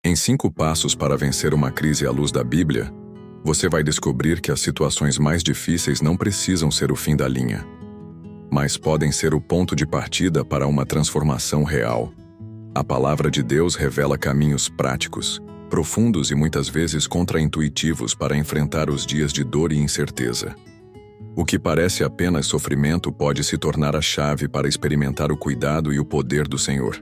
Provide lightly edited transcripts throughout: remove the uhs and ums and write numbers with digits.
Em 5 passos para vencer uma crise à luz da Bíblia, você vai descobrir que as situações mais difíceis não precisam ser o fim da linha, mas podem ser o ponto de partida para uma transformação real. A palavra de Deus revela caminhos práticos, profundos e muitas vezes contraintuitivos para enfrentar os dias de dor e incerteza. O que parece apenas sofrimento pode se tornar a chave para experimentar o cuidado e o poder do Senhor.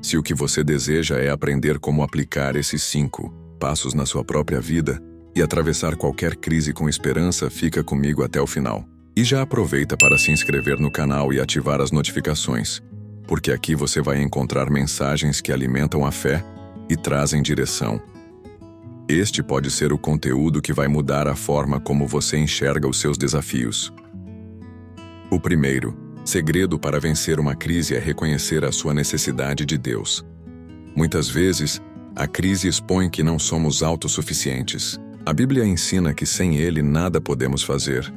Se o que você deseja é aprender como aplicar esses 5 passos na sua própria vida e atravessar qualquer crise com esperança, fica comigo até o final. E já aproveita para se inscrever no canal e ativar as notificações, porque aqui você vai encontrar mensagens que alimentam a fé e trazem direção. Este pode ser o conteúdo que vai mudar a forma como você enxerga os seus desafios. O primeiro segredo para vencer uma crise é reconhecer a sua necessidade de Deus. Muitas vezes, a crise expõe que não somos autossuficientes. A Bíblia ensina que sem Ele nada podemos fazer,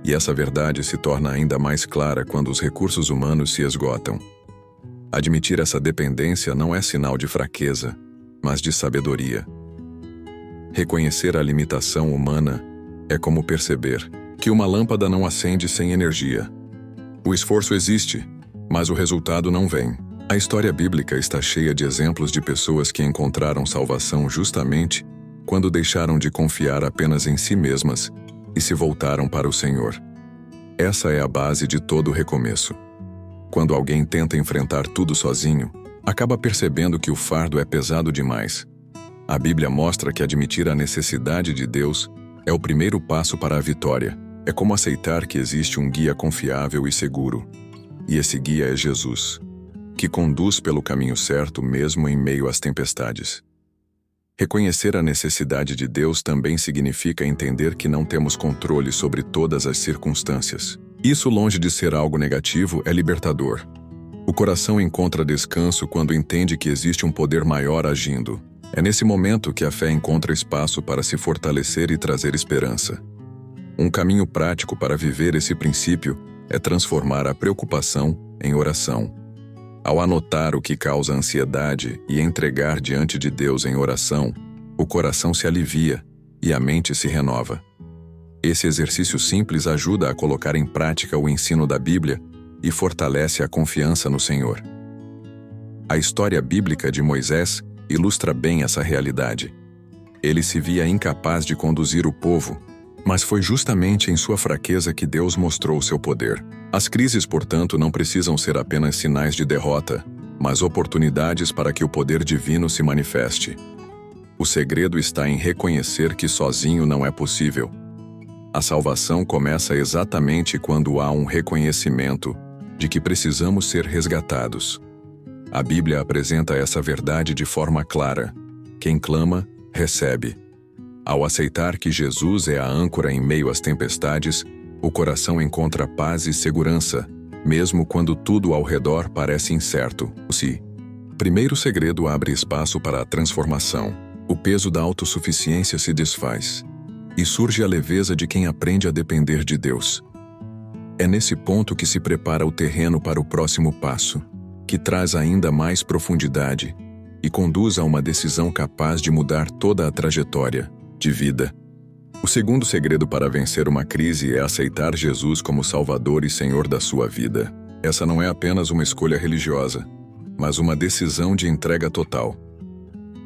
e essa verdade se torna ainda mais clara quando os recursos humanos se esgotam. Admitir essa dependência não é sinal de fraqueza, mas de sabedoria. Reconhecer a limitação humana é como perceber que uma lâmpada não acende sem energia. O esforço existe, mas o resultado não vem. A história bíblica está cheia de exemplos de pessoas que encontraram salvação justamente quando deixaram de confiar apenas em si mesmas e se voltaram para o Senhor. Essa é a base de todo recomeço. Quando alguém tenta enfrentar tudo sozinho, acaba percebendo que o fardo é pesado demais. A Bíblia mostra que admitir a necessidade de Deus é o primeiro passo para a vitória. É como aceitar que existe um guia confiável e seguro. E esse guia é Jesus, que conduz pelo caminho certo mesmo em meio às tempestades. Reconhecer a necessidade de Deus também significa entender que não temos controle sobre todas as circunstâncias. Isso, longe de ser algo negativo, é libertador. O coração encontra descanso quando entende que existe um poder maior agindo. É nesse momento que a fé encontra espaço para se fortalecer e trazer esperança. Um caminho prático para viver esse princípio é transformar a preocupação em oração. Ao anotar o que causa ansiedade e entregar diante de Deus em oração, o coração se alivia e a mente se renova. Esse exercício simples ajuda a colocar em prática o ensino da Bíblia e fortalece a confiança no Senhor. A história bíblica de Moisés ilustra bem essa realidade. Ele se via incapaz de conduzir o povo, mas foi justamente em sua fraqueza que Deus mostrou seu poder. As crises, portanto, não precisam ser apenas sinais de derrota, mas oportunidades para que o poder divino se manifeste. O segredo está em reconhecer que sozinho não é possível. A salvação começa exatamente quando há um reconhecimento de que precisamos ser resgatados. A Bíblia apresenta essa verdade de forma clara. Quem clama, recebe. Ao aceitar que Jesus é a âncora em meio às tempestades, o coração encontra paz e segurança, mesmo quando tudo ao redor parece incerto. O primeiro segredo abre espaço para a transformação. O peso da autossuficiência se desfaz, e surge a leveza de quem aprende a depender de Deus. É nesse ponto que se prepara o terreno para o próximo passo, que traz ainda mais profundidade e conduz a uma decisão capaz de mudar toda a trajetória de vida. O segundo segredo para vencer uma crise é aceitar Jesus como Salvador e Senhor da sua vida. Essa não é apenas uma escolha religiosa, mas uma decisão de entrega total.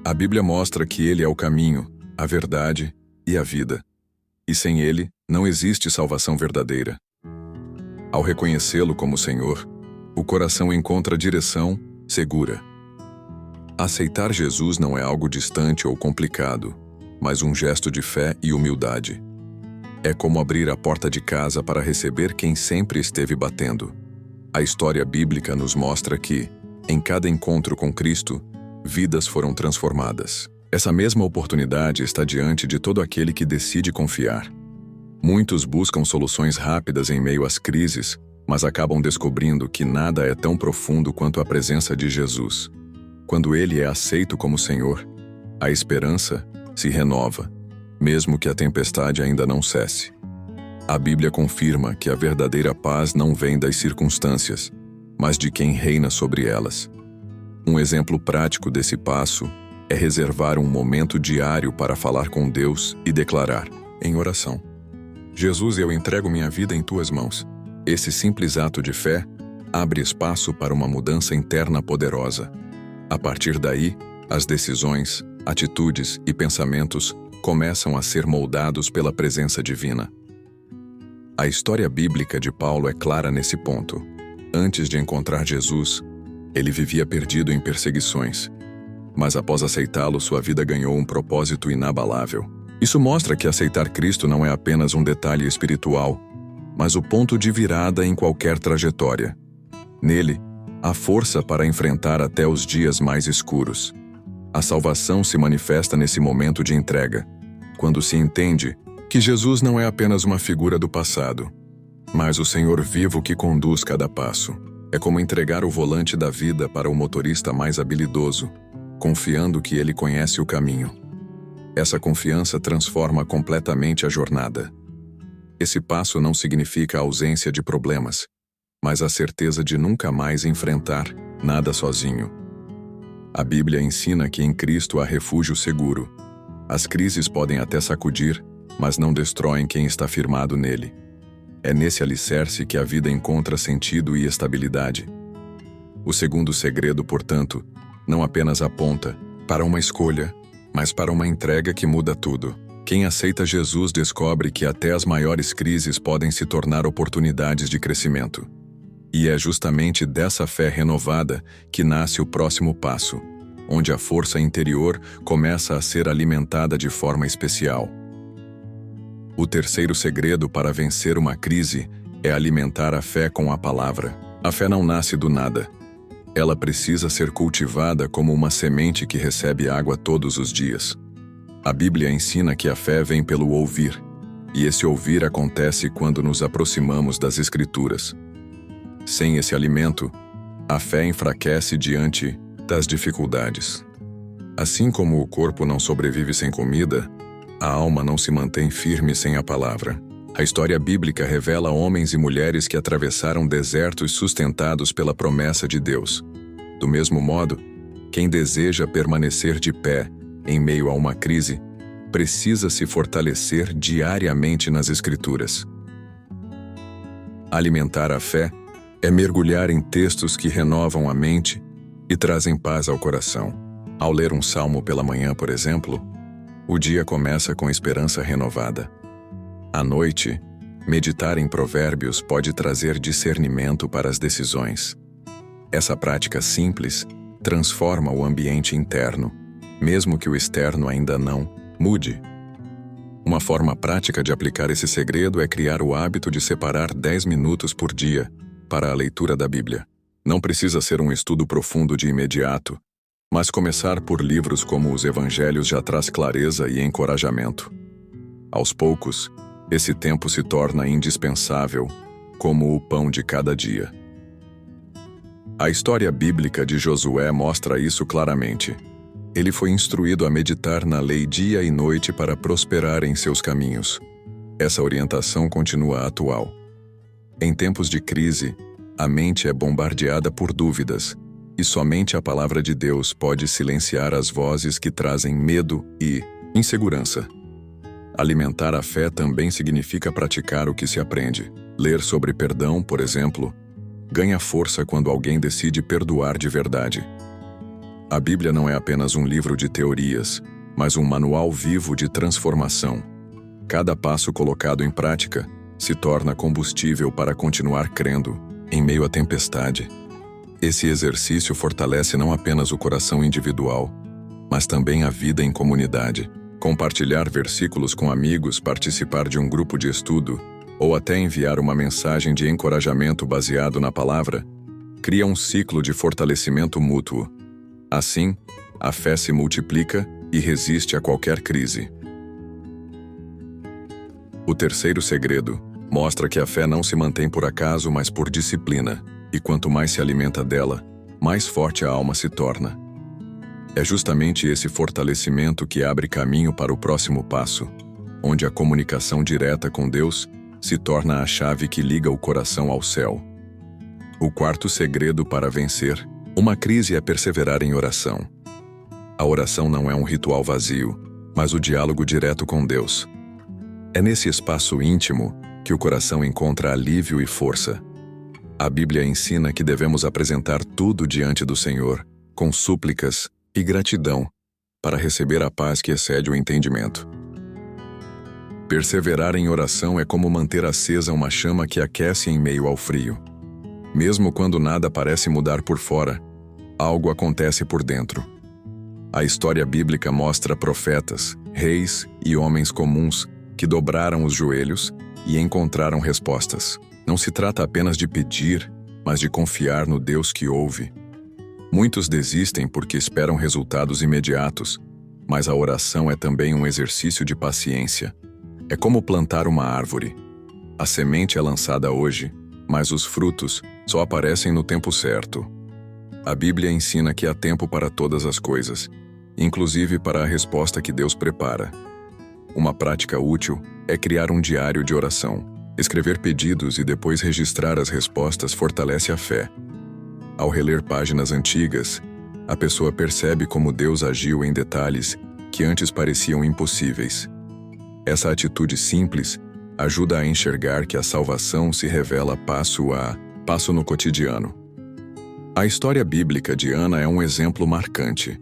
A Bíblia mostra que Ele é o caminho, a verdade e a vida. E sem Ele, não existe salvação verdadeira. Ao reconhecê-lo como Senhor, o coração encontra direção segura. Aceitar Jesus não é algo distante ou complicado, mas um gesto de fé e humildade. É como abrir a porta de casa para receber quem sempre esteve batendo. A história bíblica nos mostra que, em cada encontro com Cristo, vidas foram transformadas. Essa mesma oportunidade está diante de todo aquele que decide confiar. Muitos buscam soluções rápidas em meio às crises, mas acabam descobrindo que nada é tão profundo quanto a presença de Jesus. Quando Ele é aceito como Senhor, a esperança se renova, mesmo que a tempestade ainda não cesse. A Bíblia confirma que a verdadeira paz não vem das circunstâncias, mas de quem reina sobre elas. Um exemplo prático desse passo é reservar um momento diário para falar com Deus e declarar, em oração: Jesus, eu entrego minha vida em tuas mãos. Esse simples ato de fé abre espaço para uma mudança interna poderosa. A partir daí, as decisões, atitudes e pensamentos começam a ser moldados pela presença divina. A história bíblica de Paulo é clara nesse ponto. Antes de encontrar Jesus, ele vivia perdido em perseguições. Mas após aceitá-lo, sua vida ganhou um propósito inabalável. Isso mostra que aceitar Cristo não é apenas um detalhe espiritual, mas o ponto de virada em qualquer trajetória. Nele, há força para enfrentar até os dias mais escuros. A salvação se manifesta nesse momento de entrega, quando se entende que Jesus não é apenas uma figura do passado, mas o Senhor vivo que conduz cada passo. É como entregar o volante da vida para o motorista mais habilidoso, confiando que ele conhece o caminho. Essa confiança transforma completamente a jornada. Esse passo não significa a ausência de problemas, mas a certeza de nunca mais enfrentar nada sozinho. A Bíblia ensina que em Cristo há refúgio seguro. As crises podem até sacudir, mas não destroem quem está firmado nele. É nesse alicerce que a vida encontra sentido e estabilidade. O segundo segredo, portanto, não apenas aponta para uma escolha, mas para uma entrega que muda tudo. Quem aceita Jesus descobre que até as maiores crises podem se tornar oportunidades de crescimento. E é justamente dessa fé renovada que nasce o próximo passo, onde a força interior começa a ser alimentada de forma especial. O terceiro segredo para vencer uma crise é alimentar a fé com a palavra. A fé não nasce do nada. Ela precisa ser cultivada como uma semente que recebe água todos os dias. A Bíblia ensina que a fé vem pelo ouvir, e esse ouvir acontece quando nos aproximamos das Escrituras. Sem esse alimento, a fé enfraquece diante das dificuldades. Assim como o corpo não sobrevive sem comida, a alma não se mantém firme sem a palavra. A história bíblica revela homens e mulheres que atravessaram desertos sustentados pela promessa de Deus. Do mesmo modo, quem deseja permanecer de pé em meio a uma crise, precisa se fortalecer diariamente nas Escrituras. Alimentar a fé é mergulhar em textos que renovam a mente e trazem paz ao coração. Ao ler um salmo pela manhã, por exemplo, o dia começa com esperança renovada. À noite, meditar em provérbios pode trazer discernimento para as decisões. Essa prática simples transforma o ambiente interno, mesmo que o externo ainda não mude. Uma forma prática de aplicar esse segredo é criar o hábito de separar 10 minutos por dia para a leitura da Bíblia. Não precisa ser um estudo profundo de imediato, mas começar por livros como os Evangelhos já traz clareza e encorajamento. Aos poucos, esse tempo se torna indispensável, como o pão de cada dia. A história bíblica de Josué mostra isso claramente. Ele foi instruído a meditar na lei dia e noite para prosperar em seus caminhos. Essa orientação continua atual. Em tempos de crise, a mente é bombardeada por dúvidas, e somente a palavra de Deus pode silenciar as vozes que trazem medo e insegurança. Alimentar a fé também significa praticar o que se aprende. Ler sobre perdão, por exemplo, ganha força quando alguém decide perdoar de verdade. A Bíblia não é apenas um livro de teorias, mas um manual vivo de transformação. Cada passo colocado em prática se torna combustível para continuar crendo, em meio à tempestade. Esse exercício fortalece não apenas o coração individual, mas também a vida em comunidade. Compartilhar versículos com amigos, participar de um grupo de estudo, ou até enviar uma mensagem de encorajamento baseado na palavra, cria um ciclo de fortalecimento mútuo. Assim, a fé se multiplica e resiste a qualquer crise. O terceiro segredo mostra que a fé não se mantém por acaso, mas por disciplina, e quanto mais se alimenta dela, mais forte a alma se torna. É justamente esse fortalecimento que abre caminho para o próximo passo, onde a comunicação direta com Deus se torna a chave que liga o coração ao céu. O quarto segredo para vencer uma crise é perseverar em oração. A oração não é um ritual vazio, mas o diálogo direto com Deus. É nesse espaço íntimo que o coração encontra alívio e força. A Bíblia ensina que devemos apresentar tudo diante do Senhor, com súplicas e gratidão, para receber a paz que excede o entendimento. Perseverar em oração é como manter acesa uma chama que aquece em meio ao frio. Mesmo quando nada parece mudar por fora, algo acontece por dentro. A história bíblica mostra profetas, reis e homens comuns que dobraram os joelhos e encontraram respostas. Não se trata apenas de pedir, mas de confiar no Deus que ouve. Muitos desistem porque esperam resultados imediatos, mas a oração é também um exercício de paciência. É como plantar uma árvore. A semente é lançada hoje, mas os frutos só aparecem no tempo certo. A Bíblia ensina que há tempo para todas as coisas, inclusive para a resposta que Deus prepara. Uma prática útil é criar um diário de oração. Escrever pedidos e depois registrar as respostas fortalece a fé. Ao reler páginas antigas, a pessoa percebe como Deus agiu em detalhes que antes pareciam impossíveis. Essa atitude simples ajuda a enxergar que a salvação se revela passo a passo no cotidiano. A história bíblica de Ana é um exemplo marcante.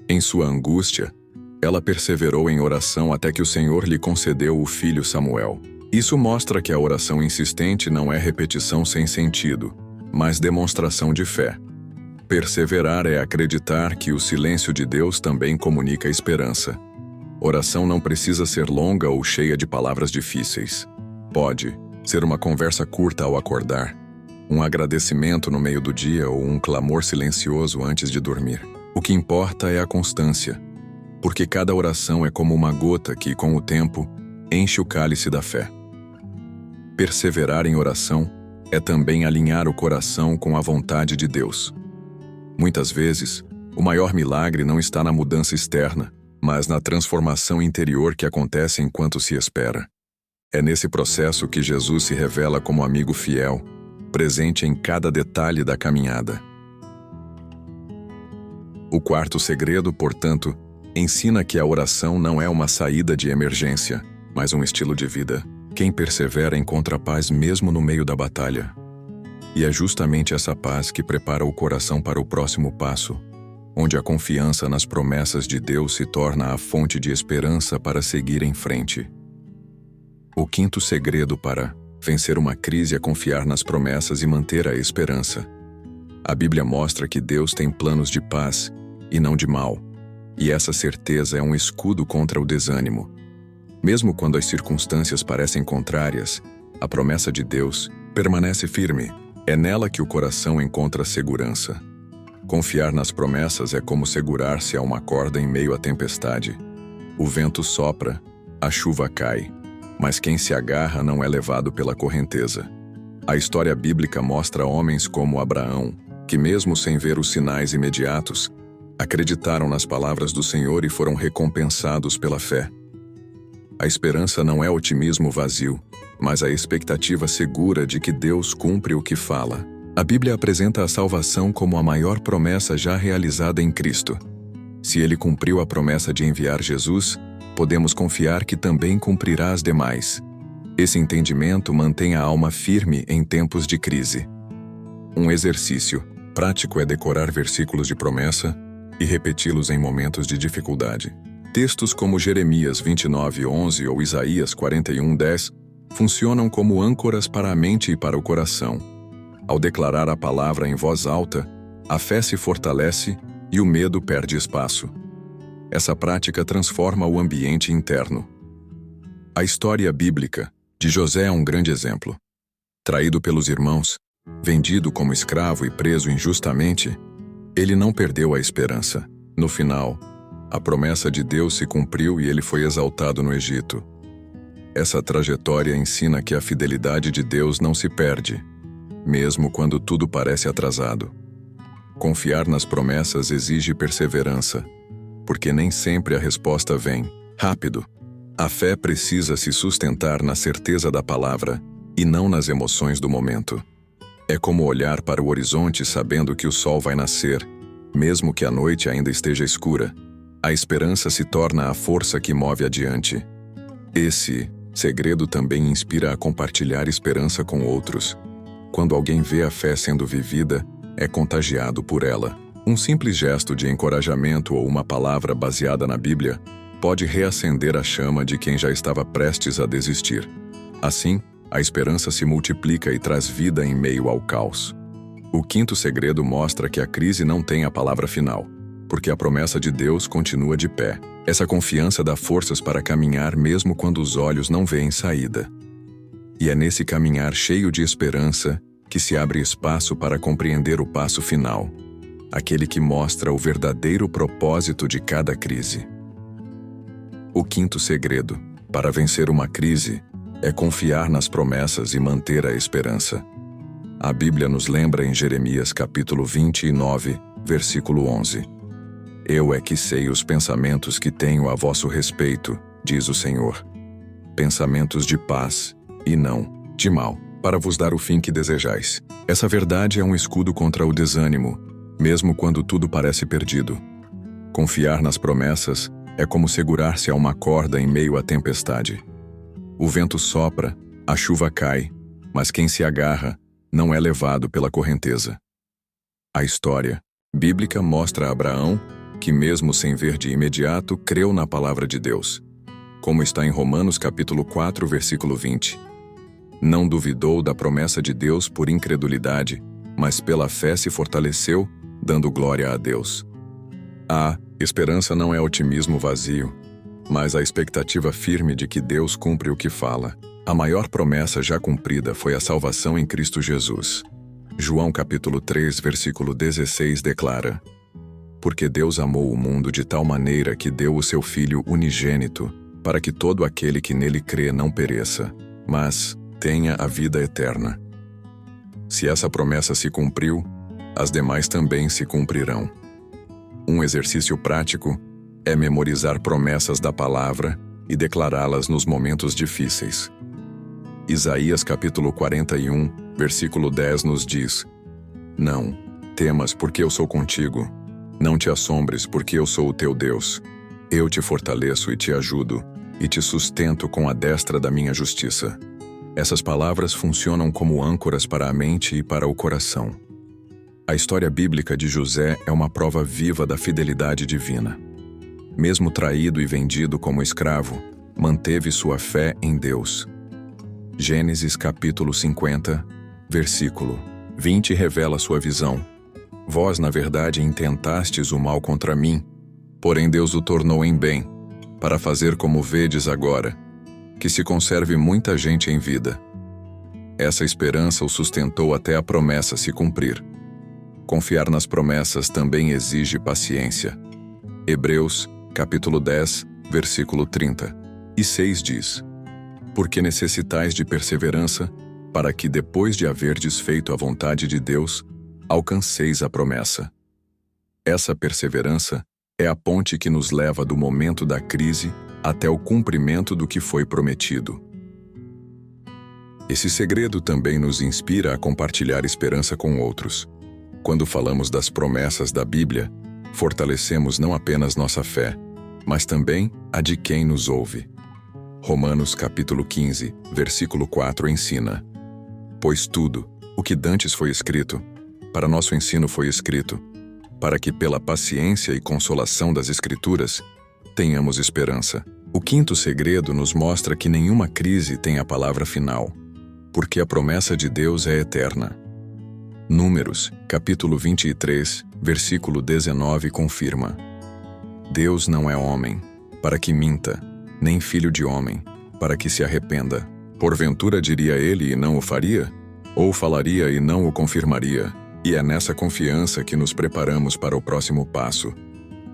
Em sua angústia, ela perseverou em oração até que o Senhor lhe concedeu o filho Samuel. Isso mostra que a oração insistente não é repetição sem sentido, mas demonstração de fé. Perseverar é acreditar que o silêncio de Deus também comunica esperança. Oração não precisa ser longa ou cheia de palavras difíceis. Pode ser uma conversa curta ao acordar, um agradecimento no meio do dia ou um clamor silencioso antes de dormir. O que importa é a constância, porque cada oração é como uma gota que, com o tempo, enche o cálice da fé. Perseverar em oração é também alinhar o coração com a vontade de Deus. Muitas vezes, o maior milagre não está na mudança externa, mas na transformação interior que acontece enquanto se espera. É nesse processo que Jesus se revela como amigo fiel, presente em cada detalhe da caminhada. O quarto segredo, portanto, ensina que a oração não é uma saída de emergência, mas um estilo de vida. Quem persevera encontra paz mesmo no meio da batalha. E é justamente essa paz que prepara o coração para o próximo passo, onde a confiança nas promessas de Deus se torna a fonte de esperança para seguir em frente. O quinto segredo para vencer uma crise é confiar nas promessas e manter a esperança. A Bíblia mostra que Deus tem planos de paz e não de mal, e essa certeza é um escudo contra o desânimo. Mesmo quando as circunstâncias parecem contrárias, a promessa de Deus permanece firme. É nela que o coração encontra segurança. Confiar nas promessas é como segurar-se a uma corda em meio à tempestade. O vento sopra, a chuva cai, mas quem se agarra não é levado pela correnteza. A história bíblica mostra homens como Abraão, que mesmo sem ver os sinais imediatos, acreditaram nas palavras do Senhor e foram recompensados pela fé. A esperança não é otimismo vazio, mas a expectativa segura de que Deus cumpre o que fala. A Bíblia apresenta a salvação como a maior promessa já realizada em Cristo. Se Ele cumpriu a promessa de enviar Jesus, podemos confiar que também cumprirá as demais. Esse entendimento mantém a alma firme em tempos de crise. Um exercício prático é decorar versículos de promessa e repeti-los em momentos de dificuldade. Textos como Jeremias 29:11 ou Isaías 41:10 funcionam como âncoras para a mente e para o coração. Ao declarar a palavra em voz alta, a fé se fortalece e o medo perde espaço. Essa prática transforma o ambiente interno. A história bíblica de José é um grande exemplo. Traído pelos irmãos, vendido como escravo e preso injustamente, ele não perdeu a esperança. No final, a promessa de Deus se cumpriu e ele foi exaltado no Egito. Essa trajetória ensina que a fidelidade de Deus não se perde, mesmo quando tudo parece atrasado. Confiar nas promessas exige perseverança, porque nem sempre a resposta vem rápido. A fé precisa se sustentar na certeza da palavra e não nas emoções do momento. É como olhar para o horizonte sabendo que o sol vai nascer, mesmo que a noite ainda esteja escura. A esperança se torna a força que move adiante. Esse segredo também inspira a compartilhar esperança com outros. Quando alguém vê a fé sendo vivida, é contagiado por ela. Um simples gesto de encorajamento ou uma palavra baseada na Bíblia pode reacender a chama de quem já estava prestes a desistir. Assim, a esperança se multiplica e traz vida em meio ao caos. O quinto segredo mostra que a crise não tem a palavra final, porque a promessa de Deus continua de pé. Essa confiança dá forças para caminhar mesmo quando os olhos não veem saída. E é nesse caminhar cheio de esperança que se abre espaço para compreender o passo final, aquele que mostra o verdadeiro propósito de cada crise. O quinto segredo, para vencer uma crise, é confiar nas promessas e manter a esperança. A Bíblia nos lembra em Jeremias capítulo 29, versículo 11. Eu é que sei os pensamentos que tenho a vosso respeito, diz o Senhor. Pensamentos de paz e não de mal, para vos dar o fim que desejais. Essa verdade é um escudo contra o desânimo, mesmo quando tudo parece perdido. Confiar nas promessas é como segurar-se a uma corda em meio à tempestade. O vento sopra, a chuva cai, mas quem se agarra não é levado pela correnteza. A história bíblica mostra a Abraão que, mesmo sem ver de imediato, creu na palavra de Deus, como está em Romanos capítulo 4, versículo 20. Não duvidou da promessa de Deus por incredulidade, mas pela fé se fortaleceu, dando glória a Deus. A esperança não é otimismo vazio, mas a expectativa firme de que Deus cumpre o que fala. A maior promessa já cumprida foi a salvação em Cristo Jesus. João capítulo 3, versículo 16 declara: Porque Deus amou o mundo de tal maneira que deu o seu Filho unigênito, para que todo aquele que nele crê não pereça, mas tenha a vida eterna. Se essa promessa se cumpriu, as demais também se cumprirão. Um exercício prático é memorizar promessas da palavra e declará-las nos momentos difíceis. Isaías capítulo 41, versículo 10 nos diz: Não temas, porque eu sou contigo. Não te assombres, porque eu sou o teu Deus. Eu te fortaleço e te ajudo, e te sustento com a destra da minha justiça. Essas palavras funcionam como âncoras para a mente e para o coração. A história bíblica de José é uma prova viva da fidelidade divina. Mesmo traído e vendido como escravo, manteve sua fé em Deus. Gênesis capítulo 50, versículo 20 revela sua visão. Vós, na verdade, intentastes o mal contra mim, porém Deus o tornou em bem, para fazer como vedes agora, que se conserve muita gente em vida. Essa esperança o sustentou até a promessa se cumprir. Confiar nas promessas também exige paciência. Hebreus, capítulo 10, versículo 36 diz: Porque necessitais de perseverança, para que, depois de haverdes feito a vontade de Deus, alcanceis a promessa. Essa perseverança é a ponte que nos leva do momento da crise até o cumprimento do que foi prometido. Esse segredo também nos inspira a compartilhar esperança com outros. Quando falamos das promessas da Bíblia, fortalecemos não apenas nossa fé, mas também a de quem nos ouve. Romanos capítulo 15, versículo 4 ensina: Pois tudo, o que dantes foi escrito, para nosso ensino foi escrito, para que pela paciência e consolação das Escrituras, tenhamos esperança. O quinto segredo nos mostra que nenhuma crise tem a palavra final, porque a promessa de Deus é eterna. Números, capítulo 23, versículo 19 confirma: Deus não é homem, para que minta, nem filho de homem, para que se arrependa. Porventura diria ele e não o faria? Ou falaria e não o confirmaria? E é nessa confiança que nos preparamos para o próximo passo,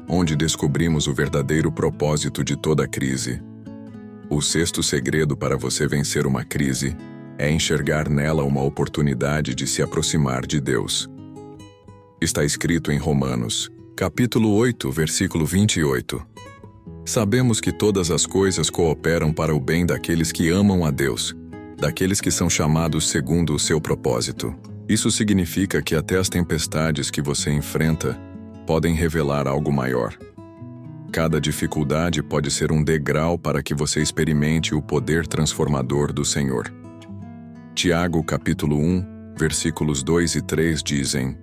onde descobrimos o verdadeiro propósito de toda crise. O sexto segredo para você vencer uma crise é enxergar nela uma oportunidade de se aproximar de Deus. Está escrito em Romanos, capítulo 8, versículo 28. Sabemos que todas as coisas cooperam para o bem daqueles que amam a Deus, daqueles que são chamados segundo o seu propósito. Isso significa que até as tempestades que você enfrenta podem revelar algo maior. Cada dificuldade pode ser um degrau para que você experimente o poder transformador do Senhor. Tiago, capítulo 1, versículos 2 e 3 dizem: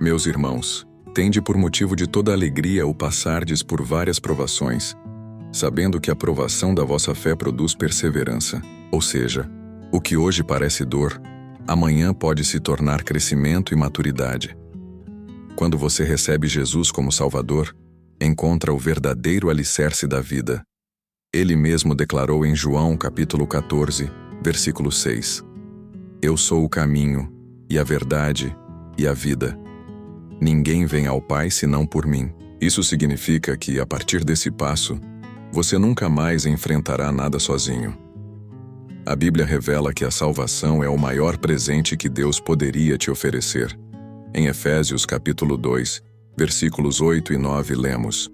Meus irmãos, tende por motivo de toda alegria o passardes por várias provações, sabendo que a provação da vossa fé produz perseverança. Ou seja, o que hoje parece dor, amanhã pode se tornar crescimento e maturidade. Quando você recebe Jesus como Salvador, encontra o verdadeiro alicerce da vida. Ele mesmo declarou em João capítulo 14, versículo 6: Eu sou o caminho, e a verdade, e a vida. Ninguém vem ao Pai senão por mim. Isso significa que, a partir desse passo, você nunca mais enfrentará nada sozinho. A Bíblia revela que a salvação é o maior presente que Deus poderia te oferecer. Em Efésios capítulo 2, versículos 8 e 9 lemos: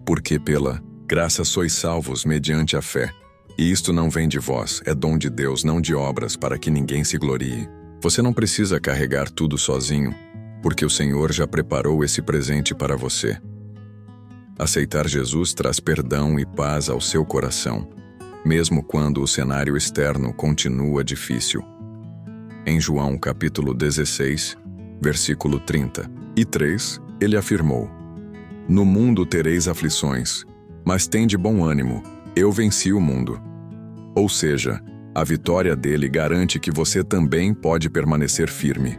Porque pela graça sois salvos mediante a fé. E isto não vem de vós, é dom de Deus, não de obras, para que ninguém se glorie. Você não precisa carregar tudo sozinho, porque o Senhor já preparou esse presente para você. Aceitar Jesus traz perdão e paz ao seu coração, mesmo quando o cenário externo continua difícil. Em João capítulo 16, versículo 33, ele afirmou: No mundo tereis aflições, mas tende bom ânimo, eu venci o mundo. Ou seja, a vitória dele garante que você também pode permanecer firme.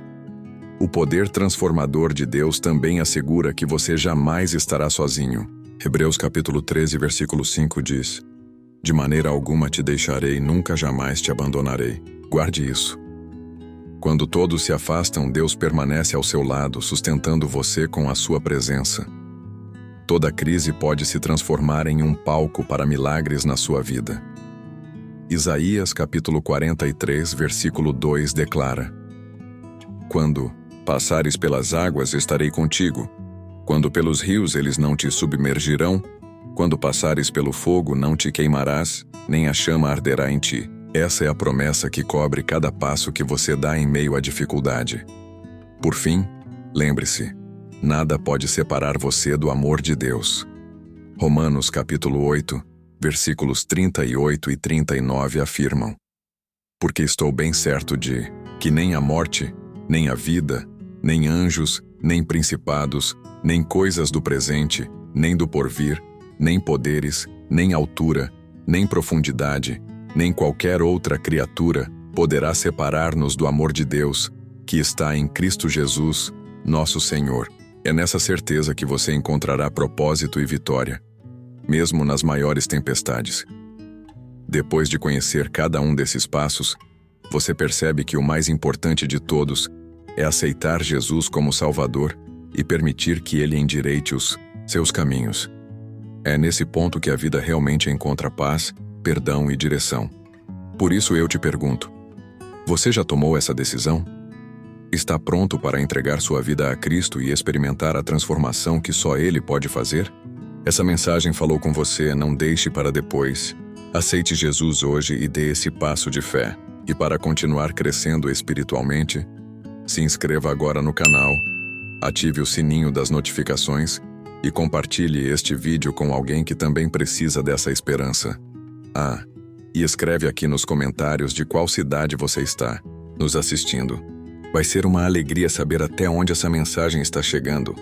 O poder transformador de Deus também assegura que você jamais estará sozinho. Hebreus capítulo 13, versículo 5 diz: De maneira alguma te deixarei, nunca jamais te abandonarei. Guarde isso. Quando todos se afastam, Deus permanece ao seu lado, sustentando você com a sua presença. Toda crise pode se transformar em um palco para milagres na sua vida. Isaías capítulo 43, versículo 2 declara: Quando passares pelas águas, estarei contigo. Quando pelos rios, eles não te submergirão. Quando passares pelo fogo, não te queimarás, nem a chama arderá em ti. Essa é a promessa que cobre cada passo que você dá em meio à dificuldade. Por fim, lembre-se, nada pode separar você do amor de Deus. Romanos capítulo 8, versículos 38 e 39 afirmam: Porque estou bem certo de que nem a morte, nem a vida, nem anjos, nem principados, nem coisas do presente, nem do porvir, nem poderes, nem altura, nem profundidade, nem qualquer outra criatura poderá separar-nos do amor de Deus, que está em Cristo Jesus, nosso Senhor. É nessa certeza que você encontrará propósito e vitória, mesmo nas maiores tempestades. Depois de conhecer cada um desses passos, você percebe que o mais importante de todos é aceitar Jesus como Salvador e permitir que Ele endireite os seus caminhos. É nesse ponto que a vida realmente encontra paz, perdão e direção. Por isso eu te pergunto: você já tomou essa decisão? Está pronto para entregar sua vida a Cristo e experimentar a transformação que só Ele pode fazer? Essa mensagem falou com você, não deixe para depois. Aceite Jesus hoje e dê esse passo de fé. E para continuar crescendo espiritualmente, se inscreva agora no canal, ative o sininho das notificações e compartilhe este vídeo com alguém que também precisa dessa esperança. E escreve aqui nos comentários de qual cidade você está nos assistindo. Vai ser uma alegria saber até onde essa mensagem está chegando.